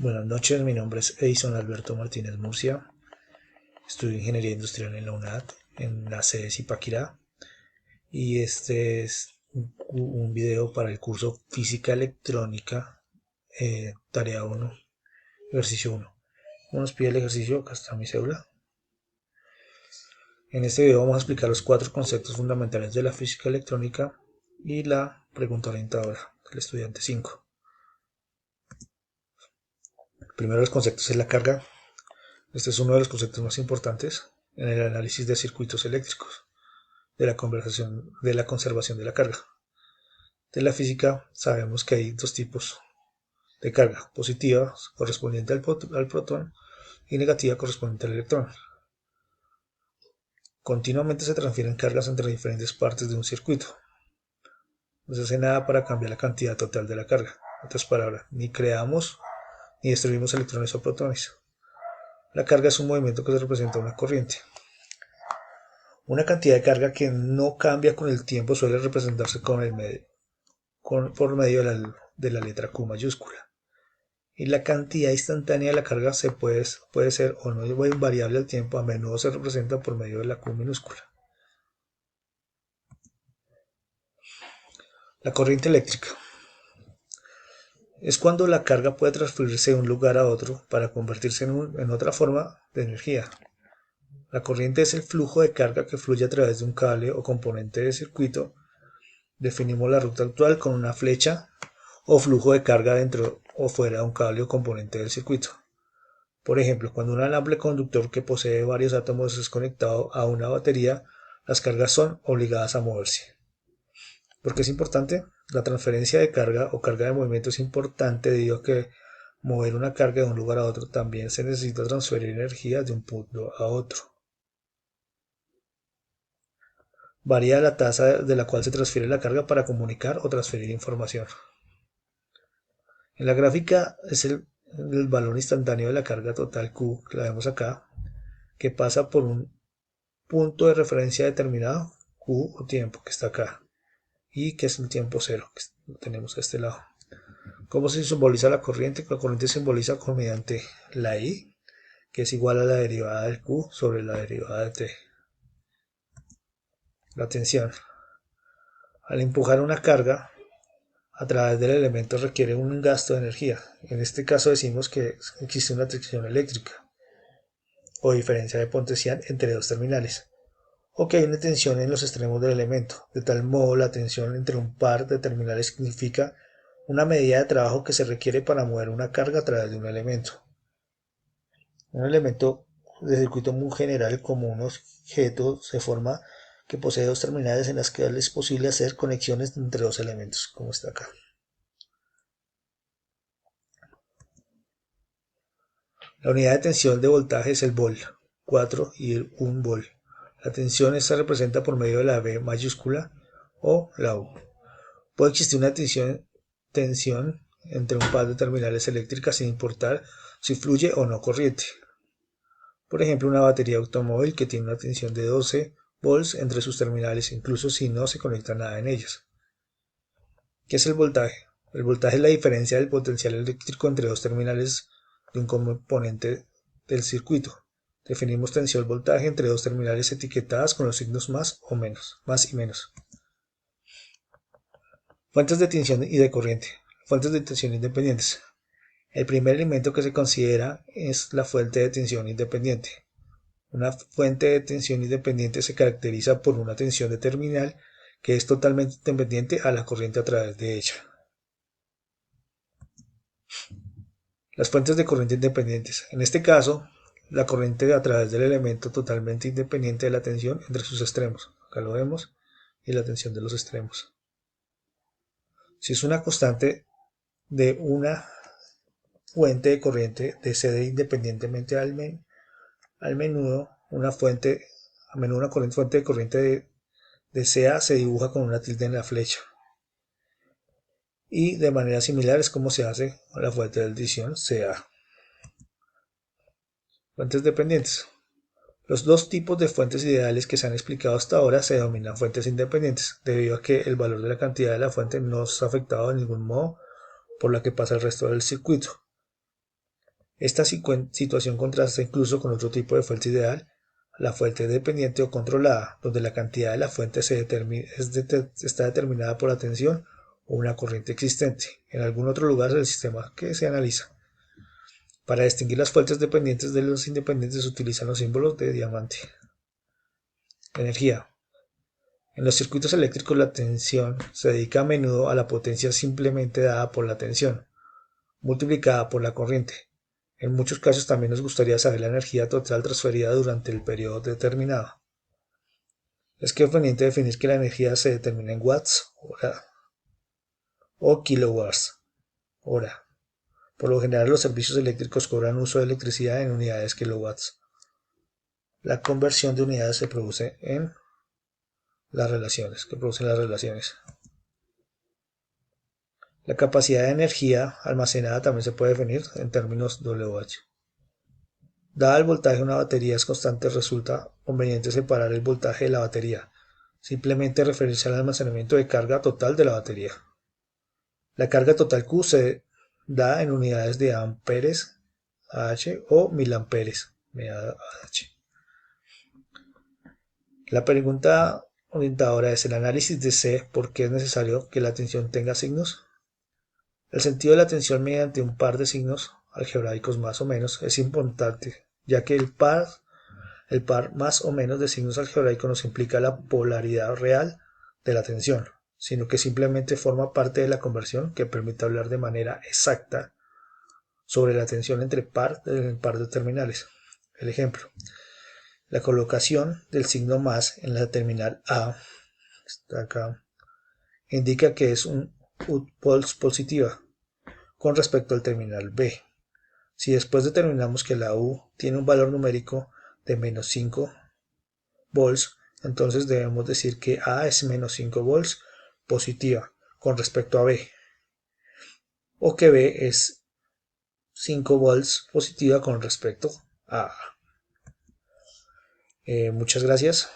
Buenas noches, mi nombre es Edison Alberto Martínez Murcia. Estudio Ingeniería Industrial en la UNAD, en la sede Zipaquirá. Y este es un video para el curso Física Electrónica, tarea 1, ejercicio 1. ¿Cómo nos pide el ejercicio? Acá está mi cédula. En este video vamos a explicar los 4 conceptos fundamentales de la física electrónica y la pregunta orientadora del estudiante 5. Primero, los conceptos de la carga. Este es uno de los conceptos más importantes en el análisis de circuitos eléctricos, de la conservación de la carga. De la física sabemos que hay dos tipos de carga: positiva, correspondiente al protón, y negativa, correspondiente al electrón. Continuamente se transfieren cargas entre diferentes partes de un circuito. No se hace nada para cambiar la cantidad total de la carga. En otras palabras, ni creamos ni destruimos electrones o protones. La carga es un movimiento que se representa una corriente. Una cantidad de carga que no cambia con el tiempo suele representarse por medio de la letra Q mayúscula. Y la cantidad instantánea de la carga puede ser o no invariable al tiempo, a menudo se representa por medio de la Q minúscula. La corriente eléctrica es cuando la carga puede transferirse de un lugar a otro para convertirse en otra forma de energía. La corriente es el flujo de carga que fluye a través de un cable o componente de circuito. Definimos la ruta actual con una flecha o flujo de carga dentro o fuera de un cable o componente del circuito. Por ejemplo, cuando un alambre conductor que posee varios átomos es conectado a una batería, las cargas son obligadas a moverse. ¿Por qué es importante? La transferencia de carga o carga de movimiento es importante debido a que mover una carga de un lugar a otro también se necesita transferir energía de un punto a otro. Varía la tasa de la cual se transfiere la carga para comunicar o transferir información. En la gráfica es el valor instantáneo de la carga total Q, que la vemos acá, que pasa por un punto de referencia determinado, Q o tiempo, que está acá, y que es el tiempo cero, que lo tenemos a este lado. ¿Cómo se simboliza la corriente? La corriente se simboliza mediante la I, que es igual a la derivada del Q sobre la derivada de T. La tensión. Al empujar una carga a través del elemento requiere un gasto de energía. En este caso decimos que existe una tensión eléctrica o diferencia de potencial entre dos terminales, o que hay una tensión en los extremos del elemento. De tal modo, la tensión entre un par de terminales significa una medida de trabajo que se requiere para mover una carga a través de un elemento. Un elemento de circuito muy general como un objeto se forma que posee dos terminales en las que es posible hacer conexiones entre dos elementos, como está acá. La unidad de tensión de voltaje es el volt, 4 y el 1 volt. La tensión se representa por medio de la V mayúscula o la U. Puede existir una tensión entre un par de terminales eléctricas sin importar si fluye o no corriente. Por ejemplo, una batería automóvil que tiene una tensión de 12 volts entre sus terminales, incluso si no se conecta nada en ellas. ¿Qué es el voltaje? El voltaje es la diferencia del potencial eléctrico entre dos terminales de un componente del circuito. Definimos tensión voltaje entre dos terminales etiquetadas con los signos más y menos. Fuentes de tensión y de corriente. Fuentes de tensión independientes. El primer elemento que se considera es la fuente de tensión independiente. Una fuente de tensión independiente se caracteriza por una tensión de terminal que es totalmente independiente a la corriente a través de ella. Las fuentes de corriente independientes. En este caso, la corriente a través del elemento totalmente independiente de la tensión entre sus extremos. Acá lo vemos, y la tensión de los extremos. Si es una constante de una fuente de corriente decede independientemente a menudo una fuente de corriente de CA se dibuja con una tilde en la flecha. Y de manera similar es como se hace con la fuente de tensión CA. Fuentes dependientes. Los dos tipos de fuentes ideales que se han explicado hasta ahora se denominan fuentes independientes, debido a que el valor de la cantidad de la fuente no está afectado de ningún modo por la que pasa el resto del circuito. Esta situación contrasta incluso con otro tipo de fuente ideal, la fuente dependiente o controlada, donde la cantidad de la fuente está determinada por la tensión o una corriente existente en algún otro lugar del sistema que se analiza. Para distinguir las fuentes dependientes de los independientes se utilizan los símbolos de diamante. Energía. En los circuitos eléctricos la tensión se dedica a menudo a la potencia simplemente dada por la tensión, multiplicada por la corriente. En muchos casos también nos gustaría saber la energía total transferida durante el periodo determinado. Es conveniente definir que la energía se determina en watts hora o kilowatts hora. Por lo general los servicios eléctricos cobran uso de electricidad en unidades kilowatts. La conversión de unidades se produce en las relaciones, que producen las relaciones. La capacidad de energía almacenada también se puede definir en términos WH. Dada el voltaje de una batería es constante, resulta conveniente separar el voltaje de la batería, simplemente referirse al almacenamiento de carga total de la batería. La carga total Q se da en unidades de amperes AH o milamperes MAH. La pregunta orientadora es: ¿el análisis de C por qué es necesario que la tensión tenga signos? El sentido de la tensión mediante un par de signos algebraicos más o menos es importante, ya que el par más o menos de signos algebraicos no implica la polaridad real de la tensión, sino que simplemente forma parte de la conversión que permite hablar de manera exacta sobre la tensión entre par de terminales. El ejemplo: la colocación del signo más en la terminal A, que está acá, indica que es un U-Pulse positiva con respecto al terminal B. Si después determinamos que la U tiene un valor numérico de menos 5 volts, entonces debemos decir que A es menos 5 volts positiva con respecto a B, o que B es 5 volts positiva con respecto a A. Muchas gracias.